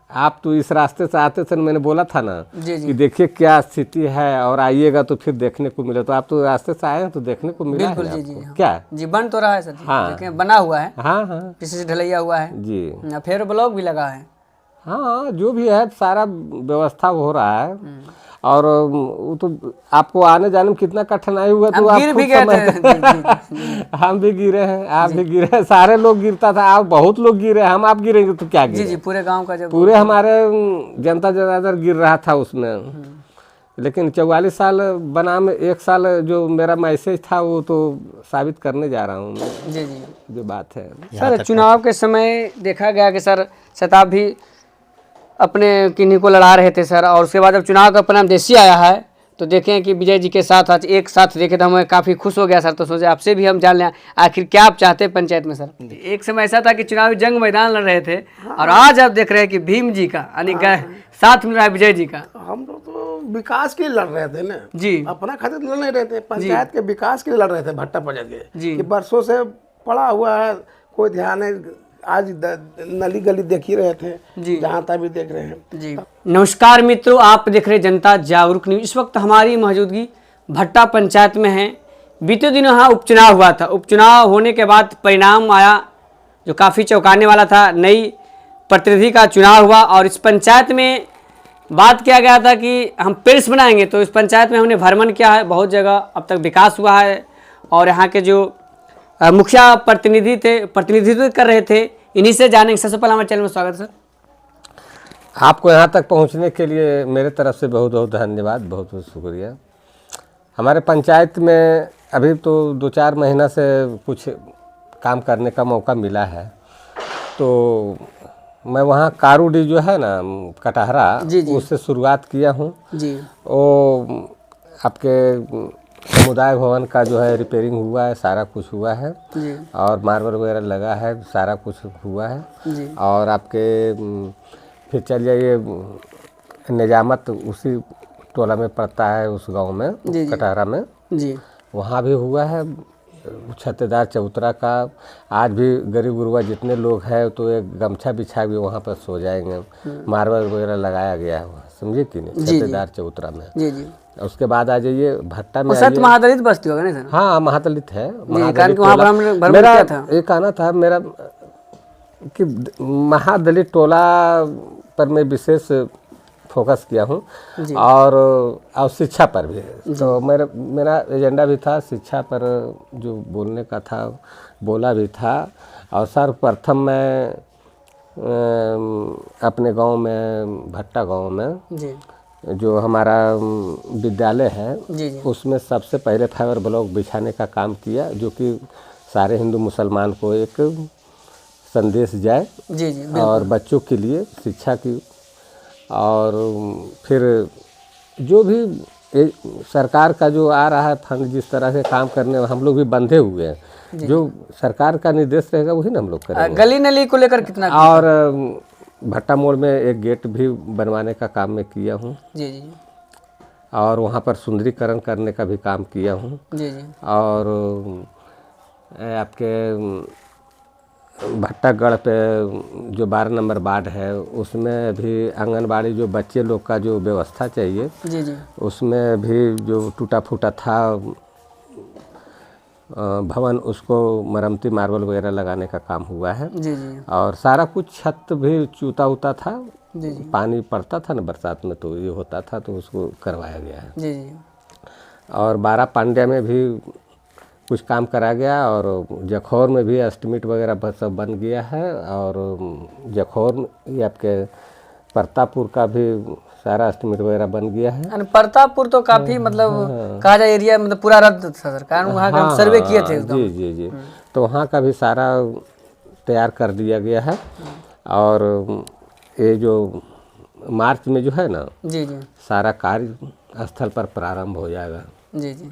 आप तो इस रास्ते से आते थे, मैंने बोला था ना जी जी कि देखिए क्या स्थिति है और आइएगा तो फिर देखने को मिले। तो आप तो रास्ते से आए हैं तो देखने को मिला बिल्कुल है जी आपको। जी हाँ। क्या जी बन तो रहा है सर जी, हाँ। देखें बना हुआ है, हाँ हाँ पीछे से ढलैया हुआ है जी फिर ब्लॉक भी लगा है। हाँ, जो भी है सारा व्यवस्था हो रहा है। और वो तो आपको आने जाने में कितना कठिनाई हुआ तो हम आप गिर खुद भी गए थे समझते हैं। हम भी गिरे हैं, आप भी गिरे हैं, सारे लोग गिरता था, आप बहुत लोग गिरे, हम आप गिरेंगे तो क्या जी गिरे। जी पूरे गांव का जब पूरे हमारे जनता जनार्दन गिर रहा था उसमें। लेकिन 44 साल बनाम 1 साल जो मेरा मैसेज था वो तो साबित करने जा रहा हूँ मैं, जी जी जो बात है। सर चुनाव के समय देखा गया कि सर शताब्दी अपने किन्हीं को लड़ा रहे थे सर, और उसके बाद जब चुनाव का परिणाम देसी आया है तो देखें कि विजय जी के साथ आज एक साथ देखे तो हमें काफ़ी खुश हो गया सर। तो सोचे आपसे भी हम जान लें आखिर क्या आप चाहते हैं पंचायत में सर। एक समय ऐसा था कि चुनावी जंग मैदान लड़ रहे थे और आज आप देख रहे हैं कि भीम जी का यानी साथ मिल रहा है विजय जी का। हम लोग तो विकास के लिए लड़ रहे थे ना जी अपना खातिर लड़ नहीं रहे थे, पंचायत के विकास के लिए लड़ रहे थे भट्टा पंचायत के जी कि बरसों से पड़ा हुआ है, कोई ध्यान नहीं। आज नली गली देख ही रहे थे जी जहाँ तक भी देख रहे हैं जी। नमस्कार मित्रों, आप देख रहे हैं जनता जागरूक न्यूज। इस वक्त हमारी मौजूदगी भट्टा पंचायत में है। बीते दिनों यहाँ उपचुनाव हुआ था। उपचुनाव होने के बाद परिणाम आया जो काफ़ी चौंकाने वाला था। नई प्रतिनिधि का चुनाव हुआ और इस पंचायत में बात किया गया था कि हम पेरिस बनाएंगे। तो इस पंचायत में हमने भ्रमण किया है, बहुत जगह अब तक विकास हुआ है और यहाँ के जो मुखिया प्रतिनिधि थे प्रतिनिधित्व कर रहे थे, इन्हीं से जानेंगे। सबसे पहले हमारे चैनल में स्वागत है सर। आपको यहाँ तक पहुँचने के लिए मेरे तरफ से बहुत बहुत धन्यवाद, बहुत बहुत शुक्रिया। हमारे पंचायत में अभी तो 2-4 महीना से कुछ काम करने का मौका मिला है। तो मैं वहाँ कारूडी जो है ना कटहरा, उससे शुरुआत किया हूँ जी। वो आपके समुदाय भवन का जो है रिपेयरिंग हुआ है, सारा कुछ हुआ है जी और मार्बल वगैरह लगा है, सारा कुछ हुआ है जी और आपके फिर चलिए ये निजामत उसी टोला में पड़ता है, उस गांव में जी जी कटहरा में, जी वहाँ भी हुआ है छत्तेदार चबूतरा का। आज भी गरीब गुरुआ जितने लोग हैं तो एक गमछा बिछा भी वहाँ पर सो जाएंगे। मार्बल वगैरह लगाया गया है, समझिए कि नहीं, छत्तेदार चबूतरा में। जी जी। उसके बाद आ जाइए भट्टा में। सर महादलित बस्ती होगा नहीं सर? हाँ महादलित है। कारण कि वहाँ पर हमने भ्रमण मेरा किया था। ये कहना था मेरा कि महादलित टोला पर मैं विशेष फोकस किया हूँ और शिक्षा पर भी। तो मेरा एजेंडा भी था शिक्षा पर, जो बोलने का था बोला भी था। और सर्वप्रथम मैं अपने गांव में भट्टा गांव में जी जो हमारा विद्यालय है जी जी उसमें सबसे पहले फाइबर ब्लॉक बिछाने का काम किया, जो कि सारे हिंदू मुसलमान को एक संदेश जाए जी जी और बच्चों के लिए शिक्षा की। और फिर जो भी सरकार का जो आ रहा है फंड, जिस तरह से काम करने में हम लोग भी बंधे हुए हैं, जो सरकार का निर्देश रहेगा वही ना हम लोग करेंगे। गली नली को लेकर कितना? और भट्टा मोड़ में एक गेट भी बनवाने का काम मैं किया हूँ जी जी और वहाँ पर सुंदरीकरण करने का भी काम किया हूँ। जी जी और आपके भट्टागढ़ पे जो 12 नंबर वार्ड है उसमें भी आंगनबाड़ी जो बच्चे लोग का जो व्यवस्था चाहिए जी जी उसमें भी जो टूटा फूटा था भवन, उसको मरम्मती मार्बल वगैरह लगाने का काम हुआ है। जी जी और सारा कुछ छत भी चूता उता था, जी जी पानी पड़ता था ना बरसात में तो ये होता था, तो उसको करवाया गया है। जी जी और 12 पांड्या में भी कुछ काम करा गया और जखौर में भी एस्टिमेट वगैरह सब बन गया है। और जखौर ये आपके प्रतापपुर का भी सारा एस्टिमेट वगैरह बन गया है। प्रतापपुर तो काफी मतलब कहा जाए एरिया मतलब पूरा रद्द था सर, कारण वहाँ का हम सर्वे किए थे। जी जी जी। तो वहाँ का भी सारा तैयार कर दिया गया है। और ये जो मार्च में जो है ना जी जी सारा कार्य स्थल पर प्रारंभ हो जाएगा। जी जी।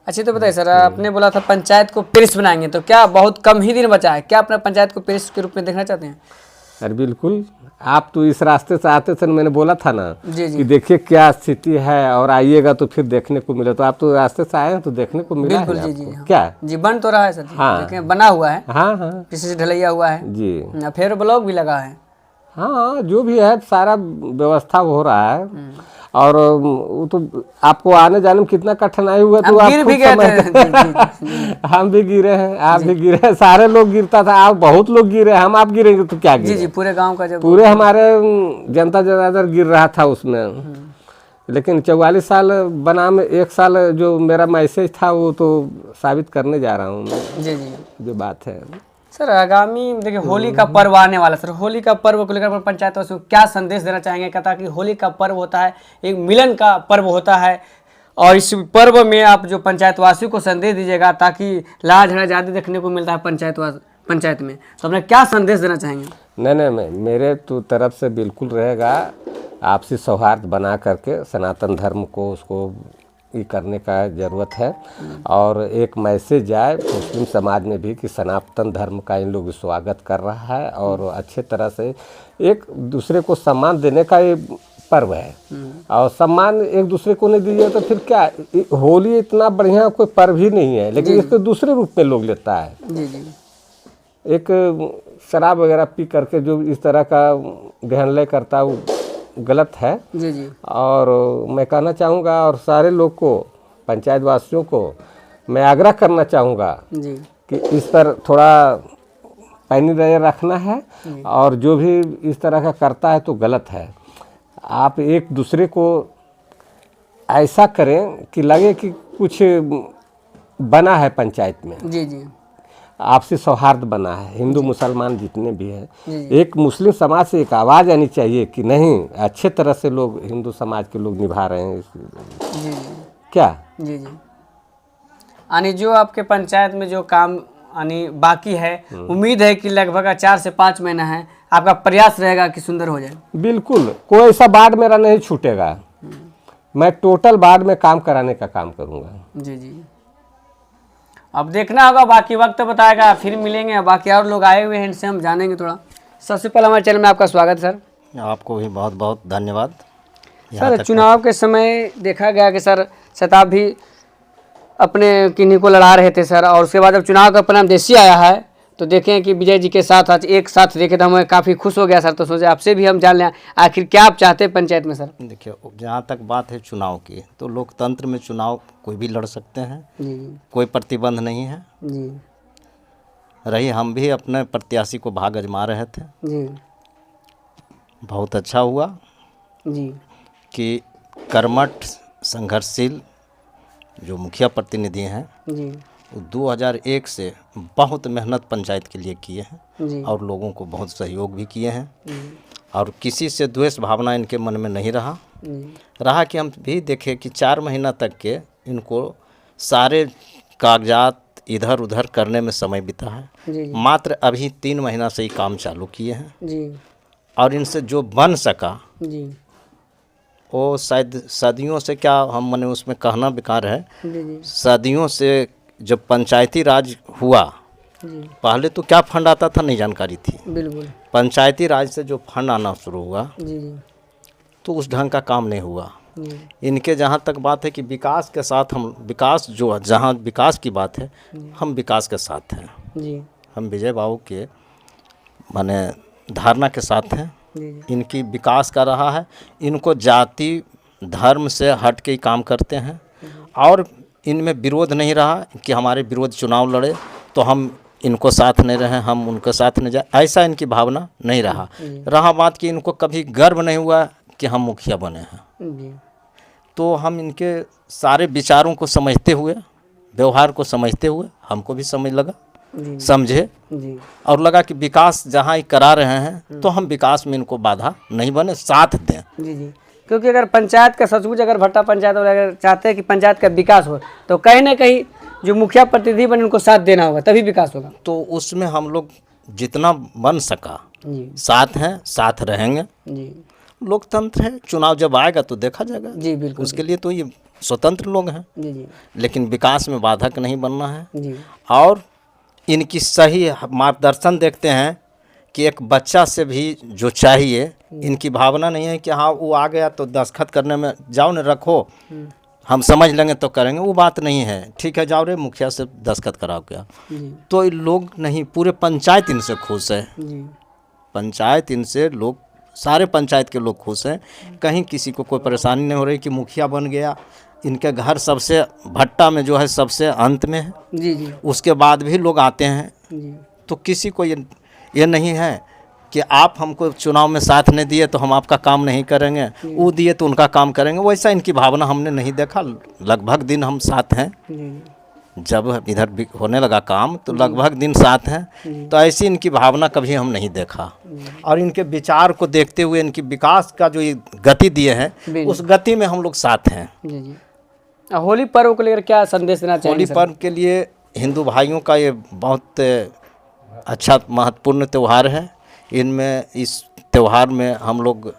अच्छा तो बताइए सर, आपने बोला था पंचायत को पेरिस बनाएंगे, तो क्या बहुत कम ही दिन बचा है, क्या अपना पंचायत को पेरिस के रूप में देखना चाहते हैं? अरे बिल्कुल, आप तो इस रास्ते से आते थे, मैंने बोला था ना जी जी कि देखिए क्या स्थिति है और आइएगा तो फिर देखने को मिले। तो आप तो रास्ते से आए हैं तो देखने को मिला बिल्कुल है जी आपको। जी हाँ। क्या जी बन तो रहा है सर जी, हाँ। देखें बना हुआ है, हाँ हाँ पीछे से ढलैया हुआ है जी फिर ब्लॉक भी लगा है। हाँ, जो भी है सारा व्यवस्था हो रहा है। और वो तो आपको आने जाने में कितना कठिनाई हुआ तो हम आप गिर खुद भी गए समझते थे। हैं। हम भी गिरे हैं, आप भी गिरे हैं, सारे लोग गिरता था, आप बहुत लोग गिरे, हम आप गिरेंगे तो क्या जी गिरे। जी, पूरे गांव का जब पूरे हमारे जनता जनार्दन गिर रहा था उसमें। लेकिन 44 साल बनाम 1 साल जो मेरा मैसेज था वो तो साबित करने जा रहा हूँ मैं, जी जी जो बात है। सर, आगामी देखिए होली का पर्व आने वाला सर, होली का पर्व को लेकर पंचायत वासियों को क्या संदेश देना चाहेंगे? कहता कि होली का पर्व होता है, एक मिलन का पर्व होता है, और इस पर्व में आप जो पंचायत वासियों को संदेश दीजिएगा ताकि लाज झगड़ा ज़्यादा देखने को मिलता है पंचायत में, तो अपने क्या संदेश देना चाहेंगे? नहीं, मेरे तो तरफ से बिल्कुल रहेगा, आपसी सौहार्द बना करके सनातन धर्म को उसको ये करने का ज़रूरत है। और एक मैसेज जाए मुस्लिम समाज में भी कि सनातन धर्म का इन लोग स्वागत कर रहा है, और अच्छे तरह से एक दूसरे को सम्मान देने का ये पर्व है। और सम्मान एक दूसरे को नहीं दीजिए तो फिर क्या, होली इतना बढ़िया कोई पर्व ही नहीं है, लेकिन इसको दूसरे रूप में लोग लेता है। जी जी एक शराब वगैरह पी करके जो इस तरह का गहनलय करता है वो गलत है। जी जी और मैं कहना चाहूँगा, और सारे लोग को, पंचायत वासियों को मैं आग्रह करना चाहूँगा जी कि इस पर थोड़ा पैनी नज़र रखना है, और जो भी इस तरह का करता है तो गलत है। आप एक दूसरे को ऐसा करें कि लगे कि कुछ बना है पंचायत में, जी जी आपसी सौहार्द बना है, हिंदू मुसलमान जितने भी हैं। जी। एक मुस्लिम समाज से एक आवाज़ आनी चाहिए कि नहीं, अच्छे तरह से लोग हिंदू समाज के लोग निभा रहे हैं जी जी क्या। जी जी यानी जो आपके पंचायत में जो काम यानी बाकी है, उम्मीद है कि लगभग 4 से 5 महीना है, आपका प्रयास रहेगा कि सुंदर हो जाए। बिल्कुल, कोई ऐसा वार्ड मेरा नहीं छूटेगा, मैं टोटल वार्ड में काम कराने का काम करूँगा। जी जी, अब देखना होगा, बाकी वक्त बताएगा, फिर मिलेंगे। बाकी और लोग आए हुए हैं, इनसे हम जानेंगे थोड़ा। सबसे पहले हमारे चैनल में आपका स्वागत है सर। आपको भी बहुत बहुत धन्यवाद। सर, चुनाव के समय देखा गया कि सर शताब्दी अपने किन्हीं को लड़ा रहे थे सर, और उसके बाद जब चुनाव का परिणाम देसी आया है तो देखें कि विजय जी के साथ आज एक साथ देखे तो हमें काफ़ी खुश हो गया सर। तो सोचे आपसे भी हम जान लें आखिर क्या आप चाहते हैं पंचायत में सर। देखिए, जहाँ तक बात है चुनाव की, तो लोकतंत्र में चुनाव कोई भी लड़ सकते हैं, जी कोई प्रतिबंध नहीं है। जी रही हम भी अपने प्रत्याशी को भाग आजमा रहे थे, जी बहुत अच्छा हुआ जी कि कर्मठ संघर्षशील जो मुखिया प्रतिनिधि हैं जी वो 2001 से बहुत मेहनत पंचायत के लिए किए हैं, जी और लोगों को बहुत सहयोग भी किए हैं, और किसी से द्वेष भावना इनके मन में नहीं रहा कि हम भी देखें कि 4 महीना तक के इनको सारे कागजात इधर उधर करने में समय बीता है। जी मात्र अभी 3 महीना से ही काम चालू किए हैं, जी और इनसे जो बन सका जी वो शायद सदियों से, क्या हम मने उसमें कहना बेकार है, जी जी सदियों से जब पंचायती राज हुआ, जी पहले तो क्या फंड आता था नहीं जानकारी थी। बिल्कुल। पंचायती राज से जो फंड आना शुरू हुआ जी जी तो उस ढंग का काम नहीं हुआ। जी इनके जहाँ तक बात है कि विकास के साथ हम, विकास जो जहाँ विकास की बात है, हम विकास के साथ हैं। जी हम विजय बाबू के माने धारणा के साथ हैं। जी इनकी विकास का रहा है, इनको जाति धर्म से हट के ही काम करते हैं, और इनमें विरोध नहीं रहा कि हमारे विरोध चुनाव लड़े तो हम इनको साथ नहीं रहे, हम उनके साथ नहीं जाए, ऐसा इनकी भावना नहीं रहा बात कि इनको कभी गर्व नहीं हुआ कि हम मुखिया बने हैं। जी तो हम इनके सारे विचारों को समझते हुए, व्यवहार को समझते हुए, हमको भी समझ लगा, समझे, जी और लगा कि विकास जहाँ ही करा रहे हैं तो हम विकास में इनको बाधा नहीं बने, साथ दें। जी जी, क्योंकि अगर पंचायत का सचमुच, अगर भट्टा पंचायत और अगर चाहते हैं कि पंचायत का विकास हो तो कहीं ना कहीं जो मुखिया प्रतिनिधि बने उनको साथ देना होगा, तभी विकास होगा। तो उसमें हम लोग जितना बन सका जी साथ हैं, साथ रहेंगे। जी लोकतंत्र है, चुनाव जब आएगा तो देखा जाएगा। जी बिल्कुल। उसके लिए तो ये स्वतंत्र लोग हैं, जी जी लेकिन विकास में बाधक नहीं बनना है। जी और इनकी सही मार्गदर्शन देखते हैं कि एक बच्चा से भी जो चाहिए, इनकी भावना नहीं है कि हाँ वो आ गया तो दस्तखत करने में जाओ न रखो, हम समझ लेंगे तो करेंगे, वो बात नहीं है। ठीक है, जाओ रे मुखिया से दस्तखत कराओ क्या, जी तो ये लोग नहीं, पूरे पंचायत इनसे खुश है। जी पंचायत इनसे लोग सारे पंचायत के लोग खुश हैं। कहीं किसी को कोई परेशानी नहीं हो रही कि मुखिया बन गया। इनके घर सबसे भट्टा में जो है सबसे अंत में है, जी जी उसके बाद भी लोग आते हैं। जी तो किसी को ये नहीं है कि आप हमको चुनाव में साथ नहीं दिए तो हम आपका काम नहीं करेंगे, वो दिए तो उनका काम करेंगे। वैसा इनकी भावना हमने नहीं देखा। लगभग दिन हम साथ हैं। जी जब इधर होने लगा काम तो लगभग दिन साथ हैं। तो ऐसी इनकी भावना कभी हम नहीं देखा। और इनके विचार को देखते हुए इनकी विकास का जो ये गति दिए हैं उस गति में हम लोग साथ हैं। जी जी। होली पर्व को लेकर क्या संदेश देना चाहेंगे होली सर? पर्व के लिए हिंदू भाइयों का ये बहुत अच्छा महत्वपूर्ण त्यौहार है। इनमें इस त्यौहार में हम लोग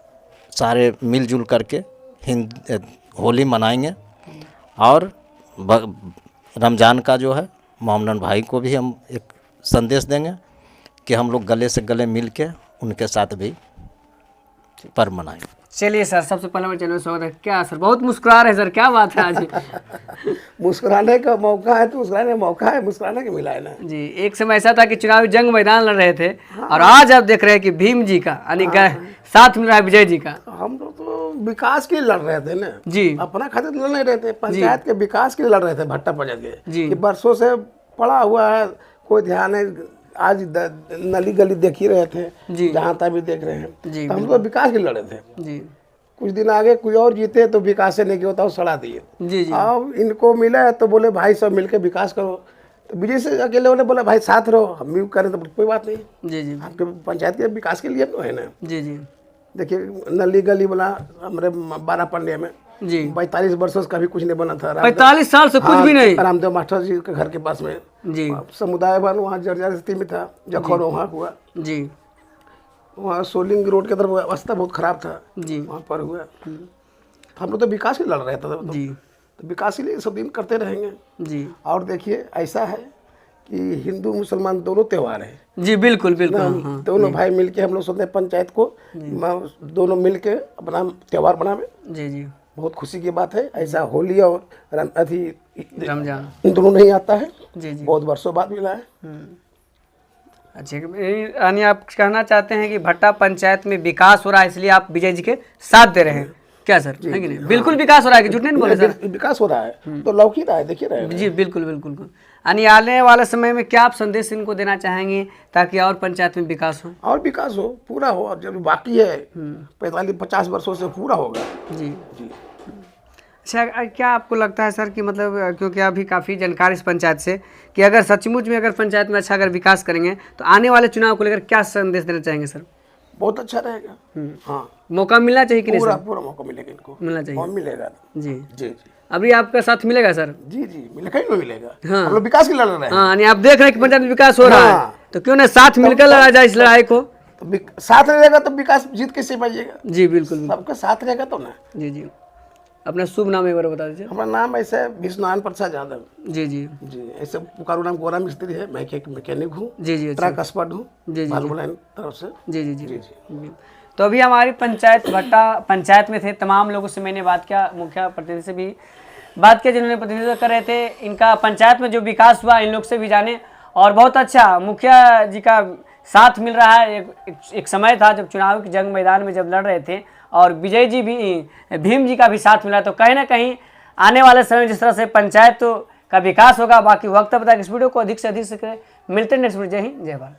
सारे मिलजुल करके होली मनाएंगे। और रमज़ान का जो है मोहम्मदन भाई को भी हम एक संदेश देंगे कि हम लोग गले से गले मिल के उनके साथ भी पर्व मनाएंगे। चलिए सर, सबसे पहले मेरे चैनल में स्वागत है। क्या सर बहुत मुस्कुरा रहे हैं सर, क्या बात है आज? मुस्कुराने का मौका है तो मुस्कुराने का मौका है, मुस्कुराने के मिला है ना। जी, एक समय ऐसा था कि चुनावी जंग मैदान लड़ रहे थे और आज आप देख रहे हैं कि भीम जी का यानी साथ मिल रहा है विजय जी का। हम लोग तो विकास के लिए लड़ रहे थे ना जी अपना खातिर लड़ नहीं रहे थे, पंचायत के विकास के लिए लड़ रहे थे भट्टा पंचायत के। जी। कि बरसों से पड़ा हुआ है, कोई ध्यान नहीं। आज नली गली देख ही रहे थे, जी। जहाँ तक भी देख रहे हैं। जी तो हम लोग विकास के लिए लड़े थे। जी कुछ दिन आगे कोई और जीते तो विकास से नहीं होता, वो सड़ा दिए। जी जी अब इनको मिला तो बोले भाई सब मिलके विकास करो। तो विजय से अकेले वाले बोले भाई साथ रहो, हम भी करें तो कोई बात नहीं, जी जी आपके पंचायत के विकास के लिए तो है ना। जी जी देखिए नली गली बना हमारे 12 पंडे में, जी 45 वर्षों से कभी कुछ नहीं बना था। 45 साल से कुछ भी नहीं। रामदेव मास्टर जी के घर के पास में जी समुदाय भवन वहाँ जर्जर स्थिति में था, जखौर वहाँ हुआ। जी वहाँ सोलिंग रोड के तरफ अवस्था बहुत खराब था, जी वहाँ पर हुआ। हम लोग तो विकास के लिए लड़ रहे थे। जी तो विकास के लिए सब दिन करते रहेंगे। जी और देखिए ऐसा है कि हिंदू मुसलमान दोनों त्यौहार है। जी बिल्कुल बिल्कुल। हाँ दोनों भाई मिलके हम लोग सोचते हैं पंचायत को दोनों मिलके अपना त्यौहार बनावे। जी जी बहुत खुशी की बात है। ऐसा होली और रमजान दोनों नहीं आता है, जी जी। बहुत वर्षों बाद मिला है। अच्छा, यानी आप कहना चाहते हैं कि भट्टा पंचायत में विकास हो रहा है इसलिए आप विजय जी के साथ दे रहे हैं, क्या सर? है कि नहीं? बिल्कुल विकास हो रहा है, कि झूठ नहीं बोले सर? विकास हो रहा है तो लौकी रहा है, देखिए रहे हैं। जी बिल्कुल बिल्कुल। यानी आने वाले समय में क्या आप संदेश इनको देना चाहेंगे ताकि और पंचायत में विकास हो? और विकास हो, पूरा हो। और जब बाकी है 45-50 वर्षों से पूरा होगा। जी जी। अच्छा, क्या आपको लगता है सर कि मतलब क्योंकि अभी काफ़ी जानकारी इस पंचायत से कि अगर सचमुच में अगर पंचायत में अच्छा अगर विकास करेंगे तो आने वाले चुनाव को लेकर क्या संदेश देना चाहेंगे सर? बहुत अच्छा रहेगा। हाँ, मौका मिलना चाहिए कि नहीं पूरा सर? पूरा मौका मिलेगा इनको, मिलना चाहिए। और मिलेगा। जी जी जी अभी आपका साथ मिलेगा सर? जी जी मिलेगा, कहीं नहीं मिलेगा। हाँ। हम लोग विकास के लिए लड़ रहे हैं। हाँ, यानी आप देख रहे हैं कि पंचायत में विकास हो रहा है, हाँ। तो क्यों ना साथ मिलकर लड़ा जाए इस लड़ाई को? तो साथ रहेगा तो विकास जीत कैसे पाइएगा? जी बिल्कुल बिल्कुल। सबका साथ रहेगा तो ना। जी जी। अपना शुभ नाम एक बार बता दीजिए। हमारा नाम ऐसे विष्णुनारायण प्रसाद यादव। जी जी जी, ऐसे पुकारू नाम गोरा मिस्त्री है। मैं एक मैकेनिक हूँ, जी जी। अच्छा। ट्रक एक्सपर्ट हूँ जी जी बालू लाइन तरफ से। जी जी जी जी जी जी। तो अभी हमारी पंचायत भट्टा पंचायत में थे, तमाम लोगों से मैंने बात किया, मुखिया प्रतिनिधि से भी बात किया जिन्होंने प्रतिनिधित्व कर रहे थे। इनका पंचायत में जो विकास हुआ इन लोग से भी जाने, और बहुत अच्छा मुखिया जी का साथ मिल रहा है। एक समय था जब चुनाव की जंग मैदान में जब लड़ रहे थे और विजय जी भी, भीम जी का भी साथ मिला। तो कहीं ना कहीं आने वाले समय जिस तरह से पंचायत का विकास होगा, बाकी वक्त बताएगा। इस वीडियो को अधिक से अधिक से मिलते हैं नेक्स्ट वीडियो। जय हिंद, जय भारत।